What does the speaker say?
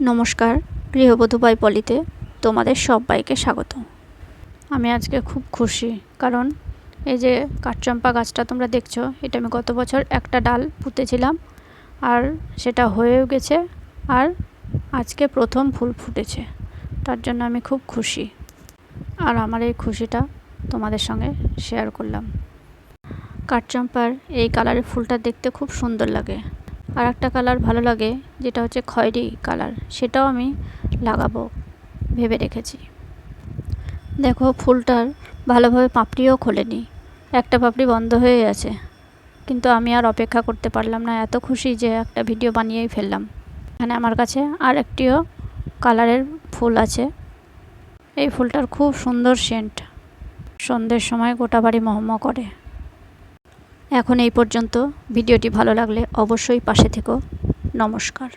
নমস্কার, গৃহবধূ বাই পলিতে তোমাদের সবাইকে স্বাগত। আমি আজকে খুব খুশি, কারণ এই যে কাঠচম্পা গাছটা তোমরা দেখছো, এটা আমি গত বছর একটা ডাল পুঁতেছিলাম আর সেটা হয়েও গেছে, আর আজকে প্রথম ফুল ফুটেছে। তার জন্য আমি খুব খুশি, আর আমার এই খুশিটা তোমাদের সঙ্গে শেয়ার করলাম। কাঠচম্পার এই কালারের ফুলটা দেখতে খুব সুন্দর লাগে। আর একটা কালার ভালো লাগে, যেটা হচ্ছে খয়েরি কালার, সেটাও আমি লাগাবো ভেবে রেখেছি। দেখো, ফুলটার ভালোভাবে পাপড়িও খোলেনি, একটা পাপড়ি বন্ধ হয়ে আছে, কিন্তু আমি আর অপেক্ষা করতে পারলাম না, এত খুশি যে একটা ভিডিও বানিয়েই ফেললাম। এখানে আমার কাছে আর একটিও কালারের ফুল আছে। এই ফুলটার খুব সুন্দর সেন্ট, সন্ধ্যের সময় গোটা বাড়ি মহমহ করে। এখন এই পর্যন্ত। ভিডিওটি ভালো লাগলে অবশ্যই পাশে থেকো। নমস্কার।